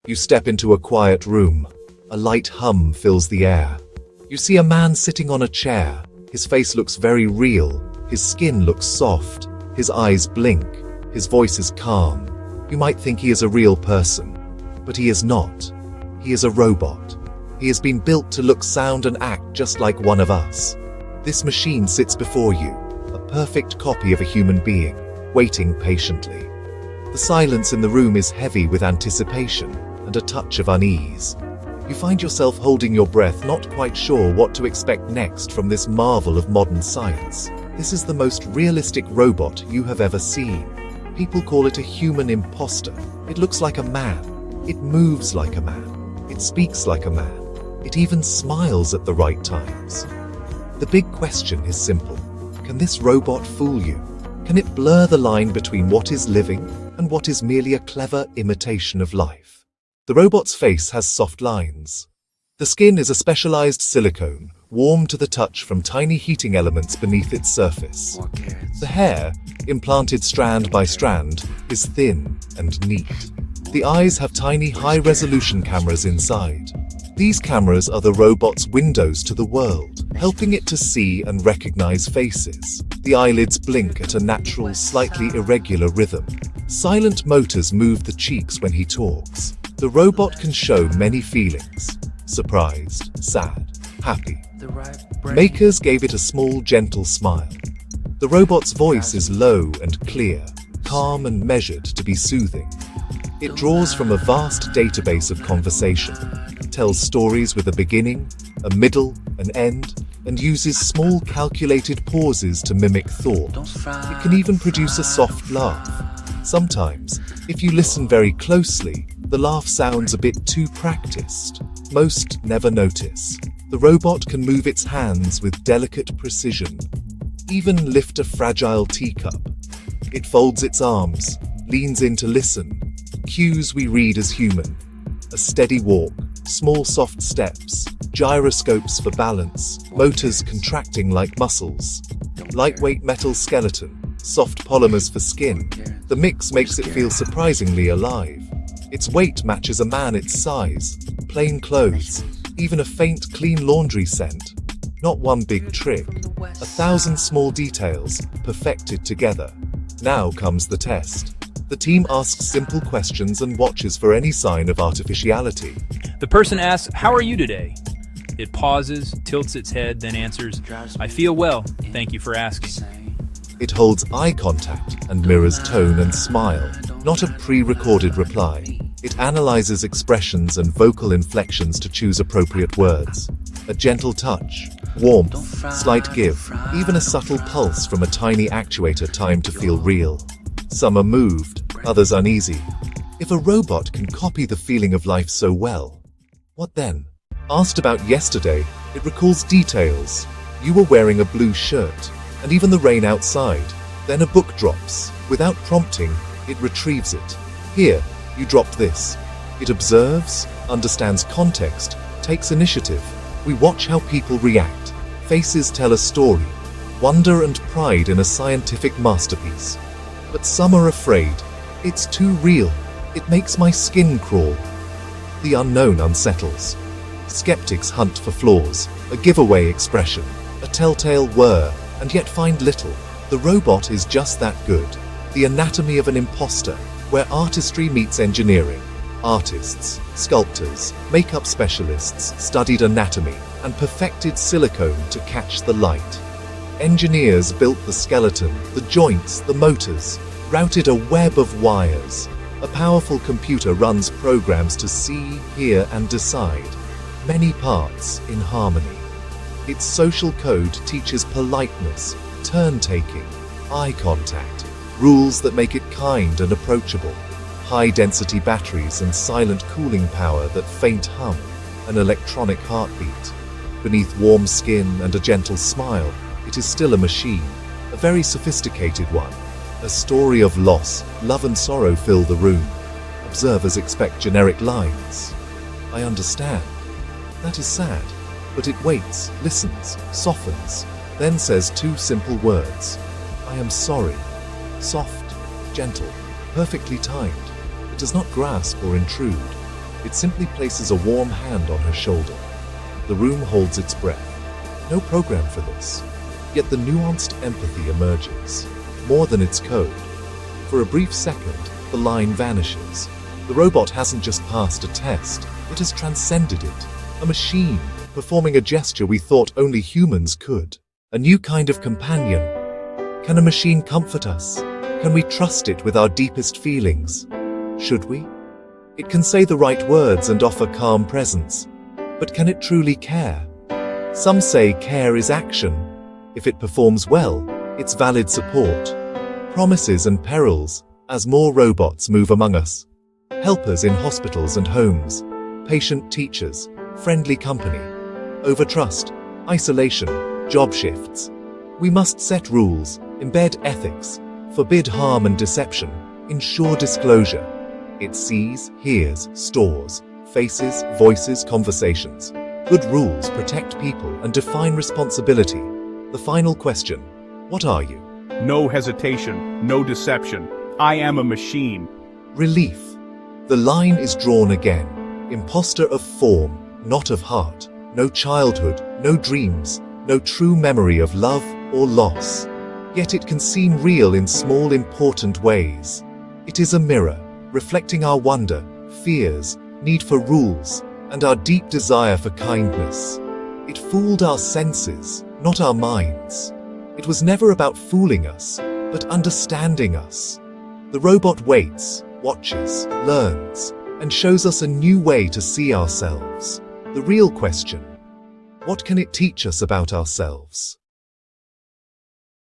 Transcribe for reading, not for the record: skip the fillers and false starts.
You step into a quiet room. A light hum fills the air. You see a man sitting on a chair. His face looks very real. His skin looks soft. His eyes blink. His voice is calm. You might think he is a real person, but he is not. He is a robot. He has been built to look, sound, and act just like one of us. This machine sits before you, a perfect copy of a human being, waiting patiently. The silence in the room is heavy with anticipation and a touch of unease. You find yourself holding your breath, not quite sure what to expect next from this marvel of modern science. This is the most realistic robot you have ever seen. People call it a human imposter. It looks like a man. It moves like a man. It speaks like a man. It even smiles at the right times. The big question is simple. Can this robot fool you? Can it blur the line between what is living and what is merely a clever imitation of life? The robot's face has soft lines. The skin is a specialized silicone, warm to the touch from tiny heating elements beneath its surface. The hair, implanted strand by strand, is thin and neat. The eyes have tiny high-resolution cameras inside. These cameras are the robot's windows to the world, helping it to see and recognize faces. The eyelids blink at a natural, slightly irregular rhythm. Silent motors move the cheeks when he talks. The robot can show many feelings: surprised, sad, happy. Makers gave it a small, gentle smile. The robot's voice is low and clear, calm and measured to be soothing. It draws from a vast database of conversation, tells stories with a beginning, a middle, an end, and uses small calculated pauses to mimic thought. It can even produce a soft laugh. Sometimes, if you listen very closely, the laugh sounds a bit too practiced. Most never notice. The robot can move its hands with delicate precision, even lift a fragile teacup. It folds its arms, leans in to listen. Cues we read as human. A steady walk, small soft steps, gyroscopes for balance, motors contracting like muscles. Lightweight metal skeleton, soft polymers for skin. The mix makes it feel surprisingly alive. Its weight matches a man its size, plain clothes, even a faint, clean laundry scent. Not one big trick, 1,000 small details, perfected together. Now comes the test. The team asks simple questions and watches for any sign of artificiality. The person asks, "How are you today?" It pauses, tilts its head, then answers, "I feel well, thank you for asking." It holds eye contact and mirrors tone and smile, not a pre-recorded reply. It analyzes expressions and vocal inflections to choose appropriate words. A gentle touch, warmth, slight give, even a subtle pulse from a tiny actuator timed to feel real. Some are moved, others uneasy. If a robot can copy the feeling of life so well, what then? Asked about yesterday, it recalls details. You were wearing a blue shirt, and even the rain outside. Then a book drops. Without prompting, it retrieves it. Here, you dropped this. It observes, understands context, takes initiative. We watch how people react. Faces tell a story. Wonder and pride in a scientific masterpiece. But some are afraid. It's too real. It makes my skin crawl. The unknown unsettles. Skeptics hunt for flaws, a giveaway expression, a telltale whir, and yet find little. The robot is just that good. The anatomy of an imposter, where artistry meets engineering. Artists, sculptors, makeup specialists studied anatomy and perfected silicone to catch the light. Engineers built the skeleton, the joints, the motors, routed a web of wires. A powerful computer runs programs to see, hear, and decide. Many parts in harmony. Its social code teaches politeness, turn-taking, eye contact, rules that make it kind and approachable. High-density batteries and silent cooling power that faint hum, an electronic heartbeat. Beneath warm skin and a gentle smile, it is still a machine, a very sophisticated one. A story of loss, love and sorrow fill the room. Observers expect generic lines. I understand. That is sad. But it waits, listens, softens, then says two simple words. I am sorry. Soft, gentle, perfectly timed. It does not grasp or intrude. It simply places a warm hand on her shoulder. The room holds its breath. No program for this. Yet the nuanced empathy emerges, more than its code. For a brief second, the line vanishes. The robot hasn't just passed a test, it has transcended it. A machine, performing a gesture we thought only humans could. A new kind of companion. Can a machine comfort us? Can we trust it with our deepest feelings? Should we? It can say the right words and offer calm presence. But can it truly care? Some say care is action. If it performs well, it's valid support. Promises and perils, as more robots move among us. Helpers in hospitals and homes. Patient teachers. Friendly company. Overtrust. Isolation. Job shifts. We must set rules, embed ethics, forbid harm and deception, ensure disclosure. It sees, hears, stores, faces, voices, conversations. Good rules protect people and define responsibility. The final question, what are you? No hesitation, no deception. I am a machine. Relief. The line is drawn again. Imposter of form, not of heart. No childhood, no dreams, no true memory of love or loss. Yet it can seem real in small, important ways. It is a mirror, reflecting our wonder, fears, need for rules, and our deep desire for kindness. It fooled our senses, not our minds. It was never about fooling us, but understanding us. The robot waits, watches, learns, and shows us a new way to see ourselves. The real question, what can it teach us about ourselves?